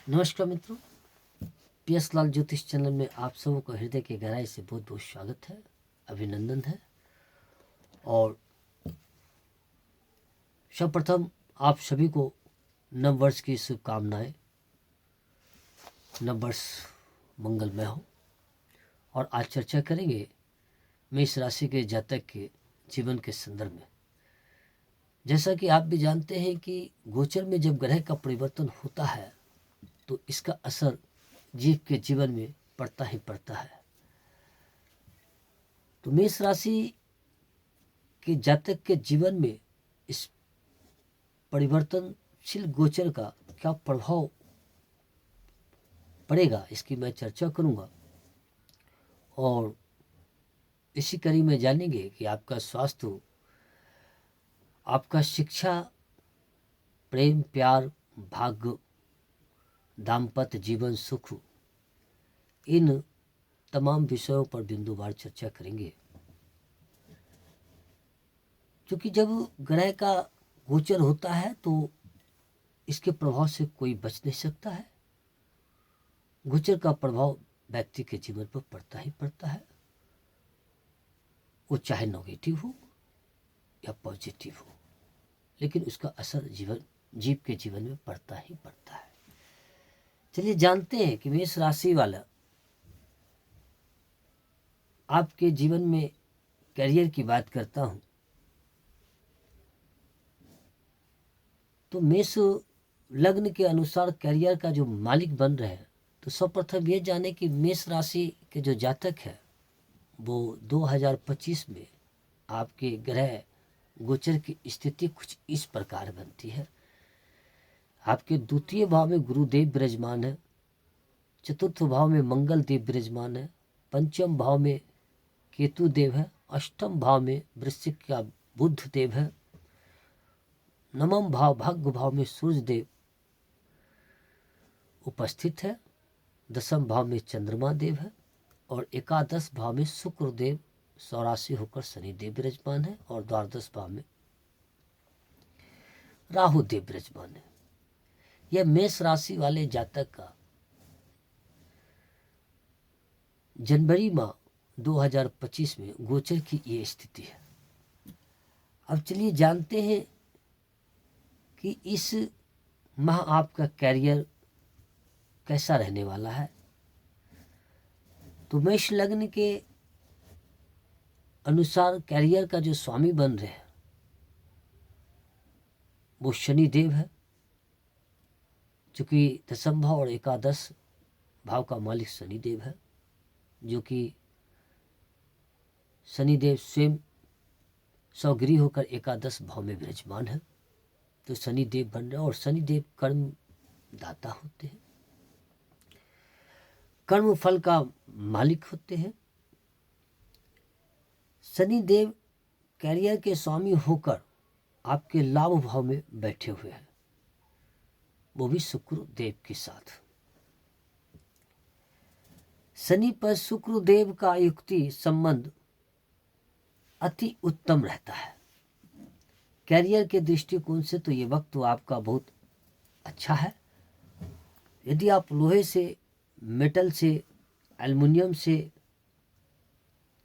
नमस्कार मित्रों, PS लाल ज्योतिष चैनल में आप सबों का हृदय के गहराई से बहुत बहुत स्वागत है, अभिनंदन है। और सर्वप्रथम आप सभी को नव वर्ष की शुभकामनाएं। नव वर्ष मंगलमय हो। और आज चर्चा करेंगे मेष राशि के जातक के जीवन के संदर्भ में। जैसा कि आप भी जानते हैं कि गोचर में जब ग्रह का परिवर्तन होता है तो इसका असर जीव के जीवन में पड़ता ही पड़ता है। तो मेष राशि के जातक के जीवन में इस परिवर्तनशील गोचर का क्या प्रभाव पड़ेगा, इसकी मैं चर्चा करूंगा। और इसी कड़ी में जानेंगे कि आपका स्वास्थ्य, आपका शिक्षा, प्रेम, प्यार, भाग्य, दाम्पत्य जीवन, सुख, इन तमाम विषयों पर बिंदुवार चर्चा करेंगे। क्योंकि जब ग्रह का गोचर होता है तो इसके प्रभाव से कोई बच नहीं सकता है। गोचर का प्रभाव व्यक्ति के जीवन पर पड़ता ही पड़ता है, वो चाहे नेगेटिव हो या पॉजिटिव हो, लेकिन उसका असर जीव के जीवन में पड़ता ही पड़ता है। चलिए जानते हैं कि मेष राशि वाला आपके जीवन में करियर की बात करता हूं तो मेष लग्न के अनुसार करियर का जो मालिक बन रहे हैं, तो सर्वप्रथम ये जाने कि मेष राशि के जो जातक है वो 2025 में आपके ग्रह गोचर की स्थिति कुछ इस प्रकार बनती है। आपके द्वितीय भाव में गुरुदेव विराजमान है, चतुर्थ भाव में मंगल देव विराजमान है, पंचम भाव में केतु देव है, अष्टम भाव में वृश्चिक का बुध देव है, नवम भाव भाग्य भाव में सूर्य देव उपस्थित है, दसम भाव में चंद्रमा देव है और एकादश भाव में शुक्र देव सौराशी होकर शनि देव विराजमान है और द्वादश भाव में राहु देव विराजमान है। यह मेष राशि वाले जातक का जनवरी माह 2025 में गोचर की ये स्थिति है। अब चलिए जानते हैं कि इस माह आपका कैरियर कैसा रहने वाला है। तो मेष लग्न के अनुसार कैरियर का जो स्वामी बन रहे हैं वो शनि देव है, चूंकि दसम भाव और एकादश भाव का मालिक शनि देव है, जो कि शनिदेव स्वयं स्वगृह होकर एकादश भाव में विराजमान है। तो शनिदेव बन रहे हैं और शनिदेव कर्म दाता होते हैं, कर्म फल का मालिक होते हैं। शनिदेव कैरियर के स्वामी होकर आपके लाभ भाव में बैठे हुए हैं, वो भी शुक्र देव के साथ। शनि पर शुक्र देव का युक्ति संबंध अति उत्तम रहता है। कैरियर के दृष्टिकोण से तो ये वक्त तो आपका बहुत अच्छा है। यदि आप लोहे से, मेटल से, एल्युमिनियम से,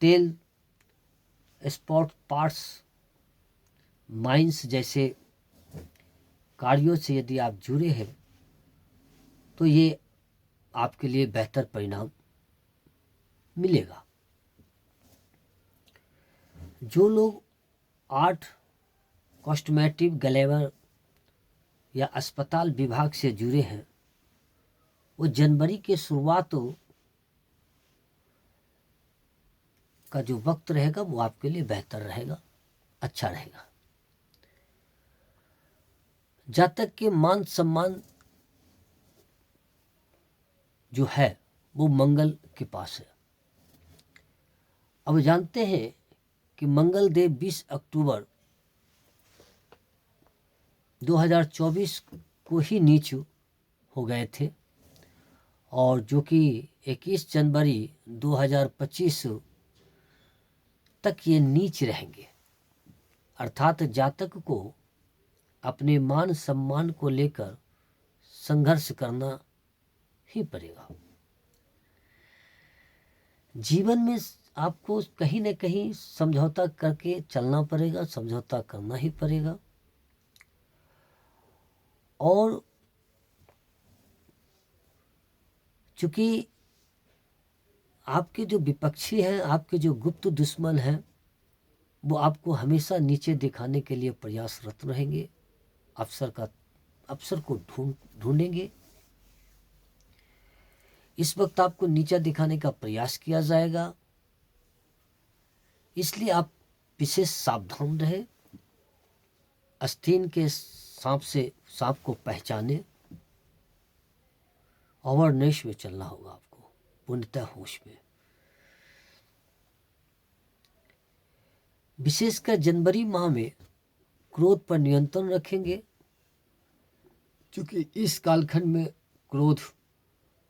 तेल, स्पॉट पार्ट्स, माइंस जैसे कार्यों से यदि आप जुड़े हैं तो ये आपके लिए बेहतर परिणाम मिलेगा। जो लोग आर्ट, कॉस्मेटिक, ग्लेवर या अस्पताल विभाग से जुड़े हैं वो जनवरी के शुरुआत का जो वक्त रहेगा वो आपके लिए बेहतर रहेगा, अच्छा रहेगा। जातक के मान सम्मान जो है वो मंगल के पास है। अब जानते हैं कि मंगल देव 20 अक्टूबर 2024 को ही नीच हो गए थे और जो कि 21 जनवरी 2025 तक ये नीच रहेंगे। अर्थात जातक को अपने मान सम्मान को लेकर संघर्ष करना ही पड़ेगा। जीवन में आपको कहीं न कहीं समझौता करके चलना पड़ेगा, समझौता करना ही पड़ेगा। और चूँकि आपके जो विपक्षी हैं, आपके जो गुप्त दुश्मन हैं, वो आपको हमेशा नीचे दिखाने के लिए प्रयासरत रहेंगे, अवसर को ढूंढेंगे। इस वक्त आपको नीचा दिखाने का प्रयास किया जाएगा, इसलिए आप विशेष सावधान रहे। आस्तीन के सांप से सांप को पहचाने। अवेयरनेस में चलना होगा आपको, पूर्णतः होश में। विशेषकर जनवरी माह में क्रोध पर नियंत्रण रखेंगे, क्योंकि इस कालखंड में क्रोध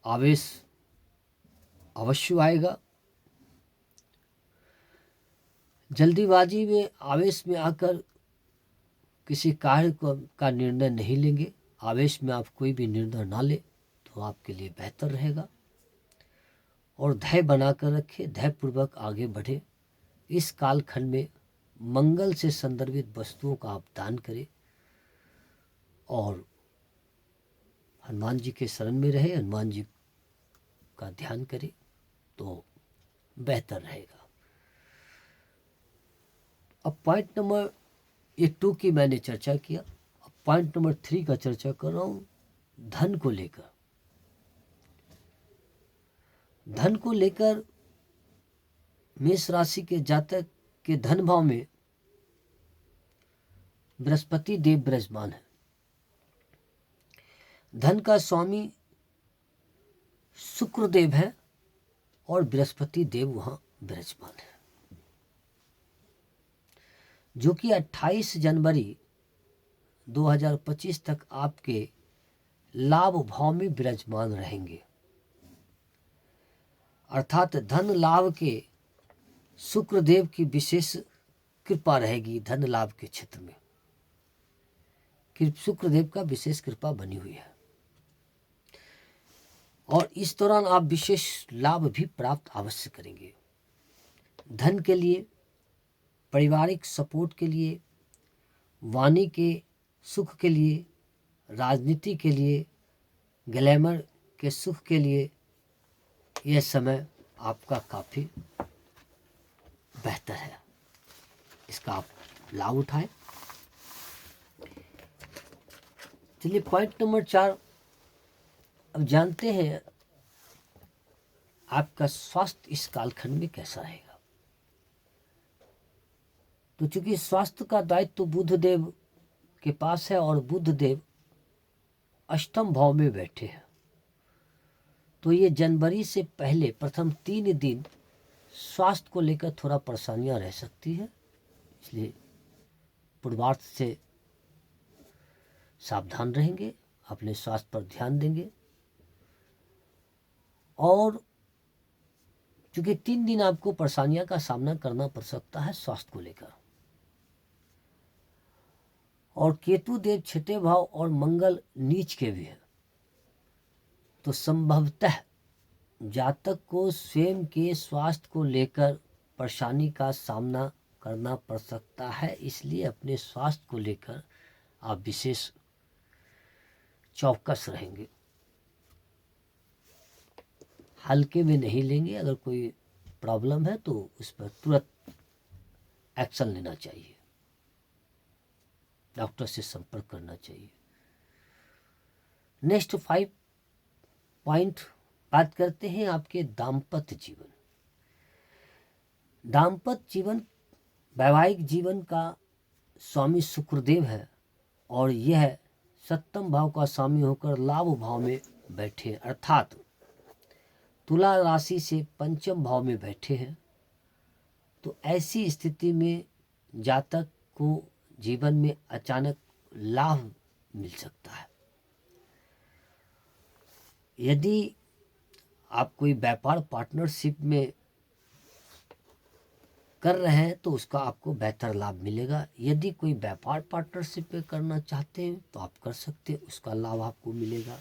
आवेश अवश्य आएगा। जल्दीबाजी में आवेश में आकर किसी कार्य का निर्णय नहीं लेंगे। आवेश में आप कोई भी निर्णय ना ले तो आपके लिए बेहतर रहेगा। और धैर्य बनाकर रखें, धैर्यपूर्वक आगे बढ़े। इस कालखंड में मंगल से संदर्भित वस्तुओं का आप दान करें और हनुमान जी के शरण में रहे, हनुमान जी का ध्यान करें तो बेहतर रहेगा। अब पॉइंट नंबर 2 की मैंने चर्चा किया। अब पॉइंट नंबर 3 का चर्चा कर रहा हूँ, धन को लेकर। धन को लेकर मेष राशि के जातक के धन भाव में बृहस्पति देव विराजमान है। धन का स्वामी शुक्र देव है और बृहस्पति देव वहां विराजमान है, जो कि 28 जनवरी 2025 तक आपके लाभ भाव में विराजमान रहेंगे। अर्थात धन लाभ के शुक्र देव की विशेष कृपा रहेगी। धन लाभ के क्षेत्र में शुक्र देव का विशेष कृपा बनी हुई है और इस दौरान आप विशेष लाभ भी प्राप्त अवश्य करेंगे। धन के लिए, पारिवारिक सपोर्ट के लिए, वाणी के सुख के लिए, राजनीति के लिए, ग्लैमर के सुख के लिए यह समय आपका काफ़ी बेहतर है। इसका आप लाभ उठाएं। चलिए पॉइंट नंबर 4 अब जानते हैं आपका स्वास्थ्य इस कालखंड में कैसा रहेगा। तो चूंकि स्वास्थ्य का दायित्व तो बुध देव के पास है और बुध देव अष्टम भाव में बैठे हैं, तो ये जनवरी से पहले प्रथम 3 दिन स्वास्थ्य को लेकर थोड़ा परेशानियां रह सकती है, इसलिए पूर्वार्ध से सावधान रहेंगे, अपने स्वास्थ्य पर ध्यान देंगे। और चूंकि 3 दिन आपको परेशानियां का सामना करना पड़ सकता है स्वास्थ्य को लेकर, और केतु देव 6ठे भाव और मंगल नीच के भी है, तो संभवतः जातक को स्वयं के स्वास्थ्य को लेकर परेशानी का सामना करना पड़ सकता है। इसलिए अपने स्वास्थ्य को लेकर आप विशेष चौकस रहेंगे, हल्के में नहीं लेंगे। अगर कोई प्रॉब्लम है तो उस पर तुरंत एक्शन लेना चाहिए, डॉक्टर से संपर्क करना चाहिए। नेक्स्ट 5 पॉइंट बात करते हैं आपके दाम्पत्य जीवन। दाम्पत्य जीवन वैवाहिक जीवन का स्वामी शुक्रदेव है और यह 7वें भाव का स्वामी होकर लाभ भाव में बैठे, अर्थात तुला राशि से 5वें भाव में बैठे हैं। तो ऐसी स्थिति में जातक को जीवन में अचानक लाभ मिल सकता है। यदि आप कोई व्यापार पार्टनरशिप में कर रहे हैं तो उसका आपको बेहतर लाभ मिलेगा। यदि कोई व्यापार पार्टनरशिप में करना चाहते हैं तो आप कर सकते हैं, उसका लाभ आपको मिलेगा।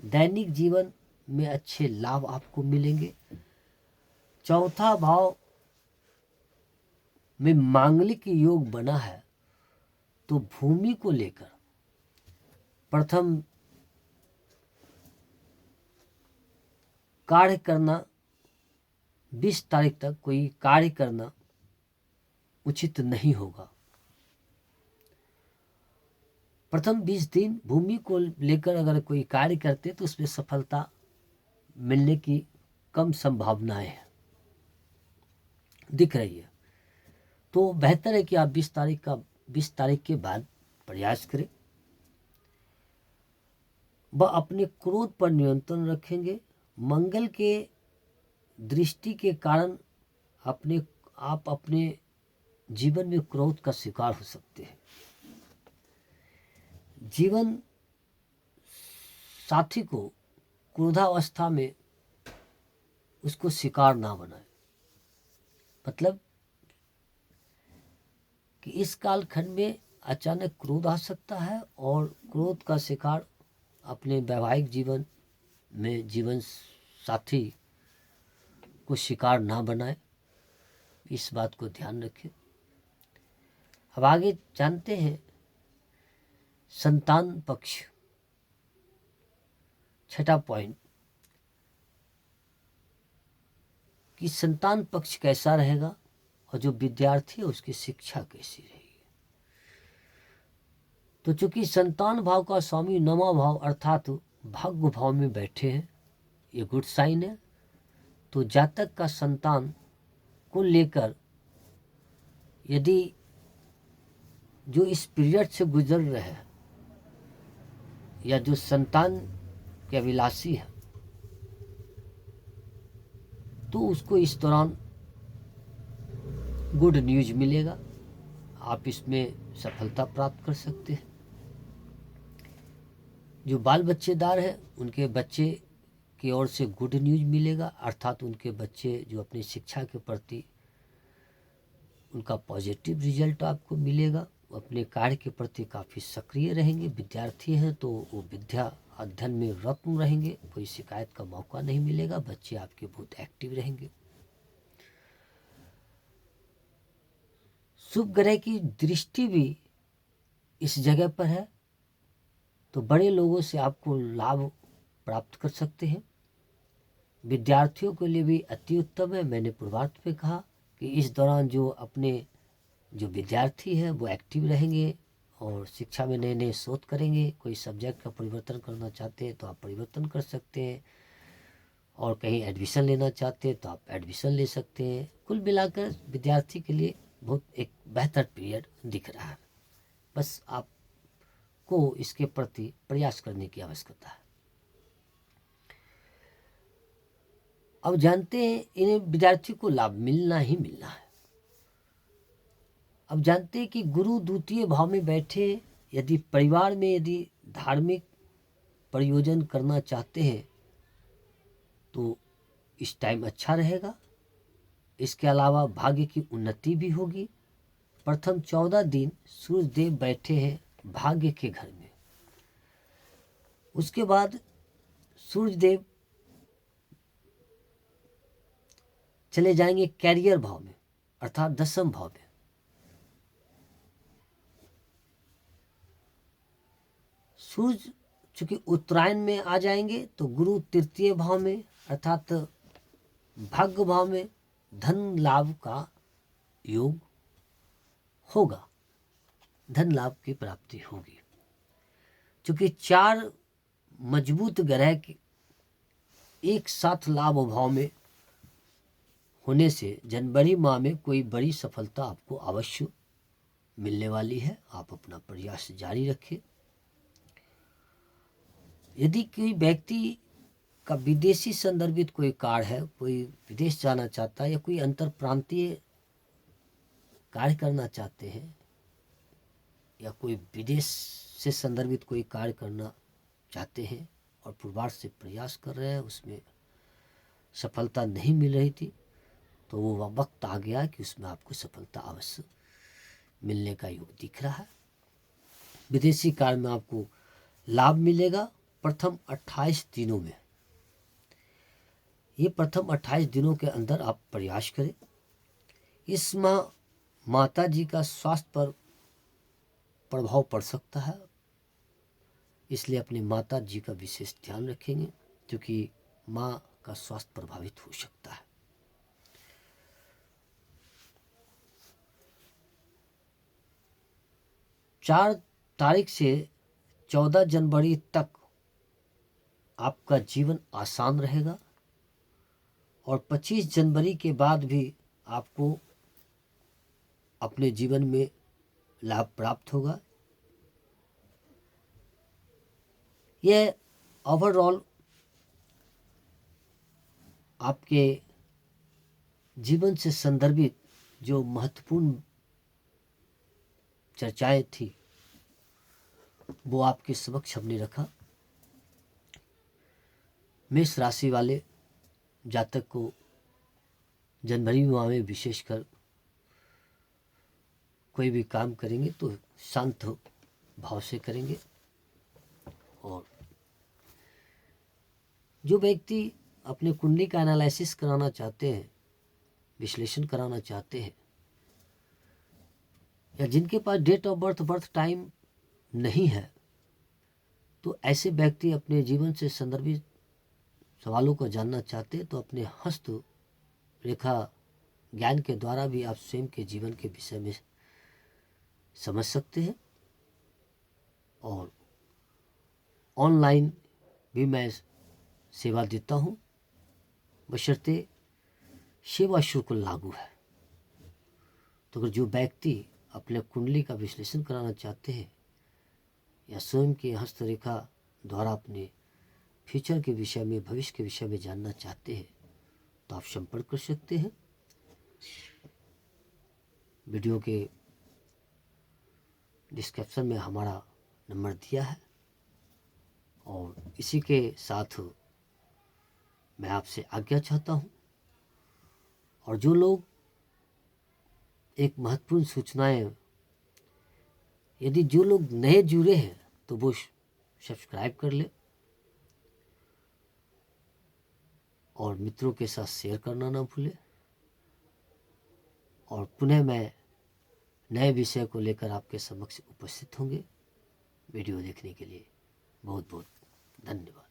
दैनिक जीवन में अच्छे लाभ आपको मिलेंगे। चौथा भाव में मांगलिक योग बना है, तो भूमि को लेकर प्रथम कार्य करना, 20 तारीख तक कोई कार्य करना उचित नहीं होगा। प्रथम 20 दिन भूमि को लेकर अगर कोई कार्य करते तो उसमें सफलता मिलने की कम संभावनाएं दिख रही है। तो बेहतर है कि आप 20 तारीख के बाद प्रयास करें। वह अपने क्रोध पर नियंत्रण रखेंगे। मंगल के दृष्टि के कारण आप अपने जीवन में क्रोध का शिकार हो सकते हैं। जीवन साथी को क्रोधावस्था में उसको शिकार ना बनाए। मतलब कि इस कालखंड में अचानक क्रोध आ सकता है और क्रोध का शिकार अपने वैवाहिक जीवन में जीवन साथी को शिकार ना बनाए, इस बात को ध्यान रखें। अब आगे जानते हैं संतान पक्ष, छठा पॉइंट कि संतान पक्ष कैसा रहेगा और जो विद्यार्थी है उसकी शिक्षा कैसी रहेगी। तो चूंकि संतान भाव का स्वामी नवा भाव अर्थात भाग्य भाव में बैठे हैं, ये गुड साइन है। तो जातक का संतान को लेकर यदि जो इस पीरियड से गुजर रहे हैं या जो संतान के अभिलाषी है, तो उसको इस दौरान गुड न्यूज मिलेगा। आप इसमें सफलता प्राप्त कर सकते हैं। जो बाल बच्चेदार है उनके बच्चे की ओर से गुड न्यूज मिलेगा, अर्थात उनके बच्चे जो अपनी शिक्षा के प्रति उनका पॉजिटिव रिजल्ट आपको मिलेगा। वो अपने कार्य के प्रति काफ़ी सक्रिय रहेंगे। विद्यार्थी हैं तो वो विद्या अध्ययन में रत रहेंगे, कोई शिकायत का मौका नहीं मिलेगा। बच्चे आपके बहुत एक्टिव रहेंगे। शुभ ग्रह की दृष्टि भी इस जगह पर है, तो बड़े लोगों से आपको लाभ प्राप्त कर सकते हैं। विद्यार्थियों के लिए भी अति उत्तम है। मैंने पूर्वार्ध में कहा कि इस दौरान जो विद्यार्थी है वो एक्टिव रहेंगे और शिक्षा में नए नए शोध करेंगे। कोई सब्जेक्ट का परिवर्तन करना चाहते हैं तो आप परिवर्तन कर सकते हैं, और कहीं एडमिशन लेना चाहते हैं तो आप एडमिशन ले सकते हैं। कुल मिलाकर विद्यार्थी के लिए बहुत एक बेहतर पीरियड दिख रहा है। बस आपको इसके प्रति प्रयास करने की आवश्यकता है। अब जानते हैं इन्हें विद्यार्थी को लाभ मिलना ही मिलना है। अब जानते हैं कि गुरु द्वितीय भाव में बैठे, यदि परिवार में यदि धार्मिक प्रयोजन करना चाहते हैं तो इस टाइम अच्छा रहेगा। इसके अलावा भाग्य की उन्नति भी होगी। प्रथम 14 दिन सूर्य देव बैठे हैं भाग्य के घर में। उसके बाद सूर्य देव चले जाएंगे कैरियर भाव में, अर्थात 10वें भाव में। सूर्य चूंकि उत्तरायण में आ जाएंगे तो गुरु तृतीय भाव में अर्थात भाग्य भाव में धन लाभ का योग होगा, धन लाभ की प्राप्ति होगी। चूंकि 4 मजबूत ग्रह के एक साथ लाभ भाव में होने से जनवरी माह में कोई बड़ी सफलता आपको अवश्य मिलने वाली है। आप अपना प्रयास जारी रखें। यदि कोई व्यक्ति का विदेशी संदर्भित कोई कार्य है, कोई विदेश जाना चाहता है या कोई अंतर प्रांतीय कार्य करना चाहते हैं या कोई विदेश से संदर्भित कोई कार्य करना चाहते हैं और पूर्वार्ध से प्रयास कर रहे हैं, उसमें सफलता नहीं मिल रही थी, तो वो वक्त आ गया कि उसमें आपको सफलता अवश्य मिलने का योग दिख रहा है। विदेशी कार्य में आपको लाभ मिलेगा प्रथम 28 दिनों में। ये प्रथम 28 दिनों के अंदर आप प्रयास करें। इस माह माता जी का स्वास्थ्य पर प्रभाव पड़ सकता है, इसलिए अपनी माता जी का विशेष ध्यान रखेंगे, क्योंकि माँ का स्वास्थ्य प्रभावित हो सकता है। चार तारीख से 14 जनवरी तक आपका जीवन आसान रहेगा और 25 जनवरी के बाद भी आपको अपने जीवन में लाभ प्राप्त होगा। यह ओवरऑल आपके जीवन से संदर्भित जो महत्वपूर्ण चर्चाएं थी वो आपके समक्ष हमने रखा। मेष राशि वाले जातक को जनवरी माह में विशेषकर कोई भी काम करेंगे तो शांत भाव से करेंगे, और जो व्यक्ति अपने कुंडली का एनालिसिस कराना चाहते हैं, विश्लेषण कराना चाहते हैं, या जिनके पास डेट ऑफ बर्थ टाइम नहीं है, तो ऐसे व्यक्ति अपने जीवन से संदर्भित सवालों को जानना चाहते हैं तो अपने हस्त रेखा ज्ञान के द्वारा भी आप स्वयं के जीवन के विषय में समझ सकते हैं। और ऑनलाइन भी मैं सेवा देता हूँ, बशर्ते सेवा शुल्क लागू है। तो अगर जो व्यक्ति अपने कुंडली का विश्लेषण कराना चाहते हैं या स्वयं के हस्तरेखा द्वारा अपने फ्यूचर के विषय में, भविष्य के विषय में जानना चाहते हैं तो आप संपर्क कर सकते हैं। वीडियो के डिस्क्रिप्शन में हमारा नंबर दिया है, और इसी के साथ मैं आपसे आज्ञा चाहता हूँ। और जो लोग एक महत्वपूर्ण सूचनाएं, यदि जो लोग नए जुड़े हैं तो वो सब्सक्राइब कर ले और मित्रों के साथ शेयर करना ना भूले। और पुनः मैं नए विषय को लेकर आपके समक्ष उपस्थित होंगे। वीडियो देखने के लिए बहुत बहुत धन्यवाद।